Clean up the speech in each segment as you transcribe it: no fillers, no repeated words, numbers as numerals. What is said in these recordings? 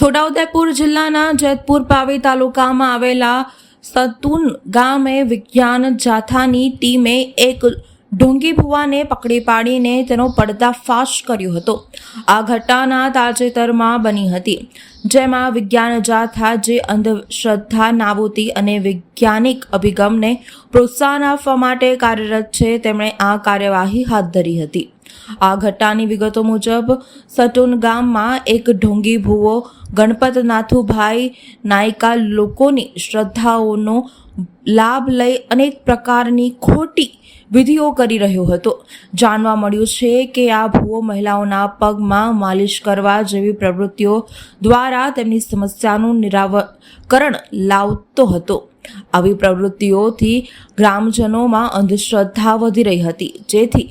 છોટાઉદેપુર જિલ્લાના જેતપુર પાવી તાલુકામાં આવેલા સતુન ગામે વિજ્ઞાન જાથાની ટીમે એક ઢોંગી ભુવાને પકડી પાડીને તેનો પર્દાફાશ કર્યો હતો। આ ઘટના તાજેતરમાં બની હતી, જેમાં વિજ્ઞાન જાથા જે અંધશ્રદ્ધા નાબૂદી અને વૈજ્ઞાનિક અભિગમને પ્રોત્સાહન આપવા માટે કાર્યરત છે, તેમણે આ કાર્યવાહી હાથ ધરી હતી। આ ઘટનાની વિગતો મુજબ સટુન ગામમાં એક ઢોંગી ભુવો ગણપત નાથુભાઈ નાયકા લોકોની શ્રદ્ધાઓનો લાભ લઈ અનેક પ્રકારની ખોટી વિધિઓ કરી રહ્યો હતો। જાણવા મળ્યું છે કે આ ભુવો મહિલાઓના પગમાં માલિશ કરવા જેવી પ્રવૃત્તિઓ દ્વારા તેમની સમસ્યાનું નિરાકરણ લાવતો હતો। આવી પ્રવૃત્તિઓથી ગ્રામજનોમાં અંધશ્રદ્ધા વધી રહી હતી, જેથી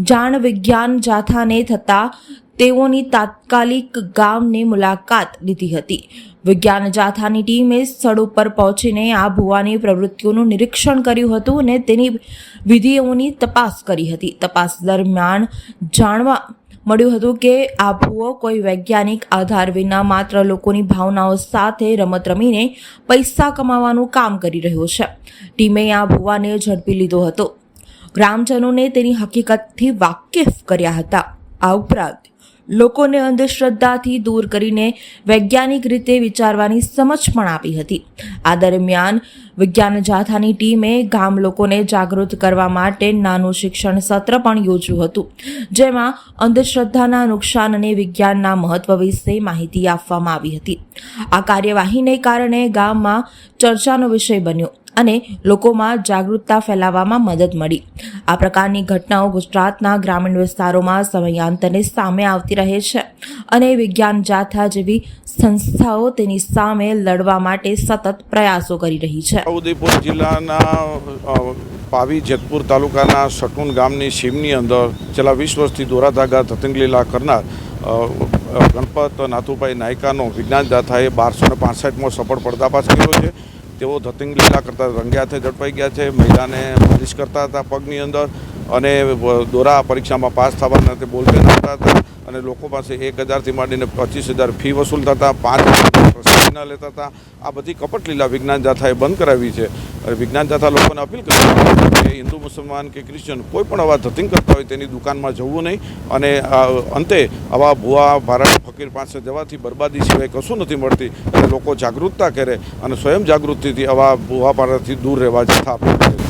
જાણ વિજ્ઞાન જાથાને થતાં તેઓની તાત્કાલિક ગામની મુલાકાત લીધી હતી। વિજ્ઞાન જાથાની ટીમે સ્થળ ઉપર પહોંચીને આ ભુવાની પ્રવૃત્તિઓનું નિરીક્ષણ કર્યું હતું અને તેની વિધિઓની તપાસ કરી હતી। તપાસ દરમિયાન જાણવા મળ્યું હતું કે આ ભુવો કોઈ વૈજ્ઞાનિક આધાર વિના માત્ર લોકોની ભાવનાઓ સાથે રમત રમીને પૈસા કમાવાનું કામ કરી રહ્યો છે। ટીમે આ ભુવાને ઝડપી લીધો હતો, ગ્રામજનોને તેની હકીકતથી વાકેફ કર્યા હતા। આ ઉપરાંત લોકોને અંધશ્રદ્ધાથી દૂર કરીને વૈજ્ઞાનિક રીતે વિચારવાની સમજ પણ આપી હતી। આ દરમિયાન વિજ્ઞાન જાથાની ટીમે ગામ લોકોને જાગૃત કરવા માટે નાનું શિક્ષણ સત્ર પણ યોજ્યું હતું, જેમાં અંધશ્રદ્ધાના નુકસાન અને વિજ્ઞાનના મહત્વ વિશે માહિતી આપવામાં આવી હતી। આ કાર્યવાહીને કારણે ગામમાં ચર્ચાનો વિષય બન્યો અને લોકોમાં જાગૃતતા ફેલાવવામાં મદદ મળી। આ પ્રકારની ઘટનાઓ ગુજરાતના ગ્રામીણ વિસ્તારોમાં સમયાંતરે સામે આવતી રહે છે અને વિજ્ઞાન જાથા જેવી સંસ્થાઓ તેની સામે લડવા માટે સતત પ્રયાસો કરી રહી છે। છોટાઉદેપુર જિલ્લાના પાવી જેતપુર તાલુકાના સટુન ગામની સીમની અંદર છેલ્લા 20 વર્ષથી દોરાધાગા ધતિંગ લીલા કરનાર ગણપત નાથુભાઈ નાયકાનો વિજ્ઞાન જાથાએ 1265માં સફળ પર્દાફાશ કર્યો છે। તેઓ ધતિંગ લીલા કરતા રંગે હાથે ઝડપાઈ ગયા છે। મહિલાને માલિશ કરતા હતા પગની અંદર અને દોરા પરીક્ષામાં પાસ થવાના તે બોલપેન આપતા હતા અને લોકો પાસે 1000થી માંડીને 25,000 ફી વસૂલતા હતા, 5 પ્રસાદીના લેતા હતા। આ બધી કપટ લીલા વિજ્ઞાન જાથાએ બંધ કરાવી છે। વિજ્ઞાન જાથા લોકોને અપીલ કરી કે હિન્દુ મુસલમાન કે ક્રિશ્ચન કોઈ પણ આવા ધતિંગ કરતા હોય તેની દુકાનમાં જવું નહીં અને અંતે આવા ભુવા ભારાના ફકીર પાસે જવાથી બરબાદી સિવાય કશું નથી મળતી। અને લોકો જાગૃતતા કરે અને સ્વયં જાગૃતિથી આવા ભુવા ભારાથી દૂર રહેવા જતા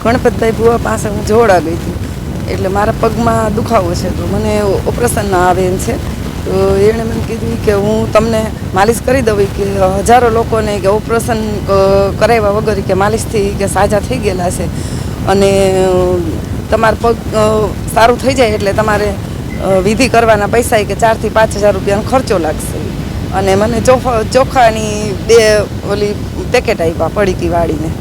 ગણપતભાઈ ભુવા પાસે હું જોડા ગઈ હતી, એટલે મારા પગમાં દુખાવો છે, તો મને ઓપરેશન આવે એમ છે। તો એણે મને કીધું કે હું તમને માલિશ કરી દઉં, કે હજારો લોકોને કે ઓપરેશન કરાવ્યા વગર કે માલિશથી કે સાજા થઈ ગયેલા છે અને તમારા પગ સારું થઈ જાય એટલે તમારે વિધિ કરવાના પૈસા કે 4,000 થી 5,000 રૂપિયાનો ખર્ચો લાગશે। અને મને ચોખાની 2 ઓલી પેકેટ આપ્યા પડીકી વાળીને।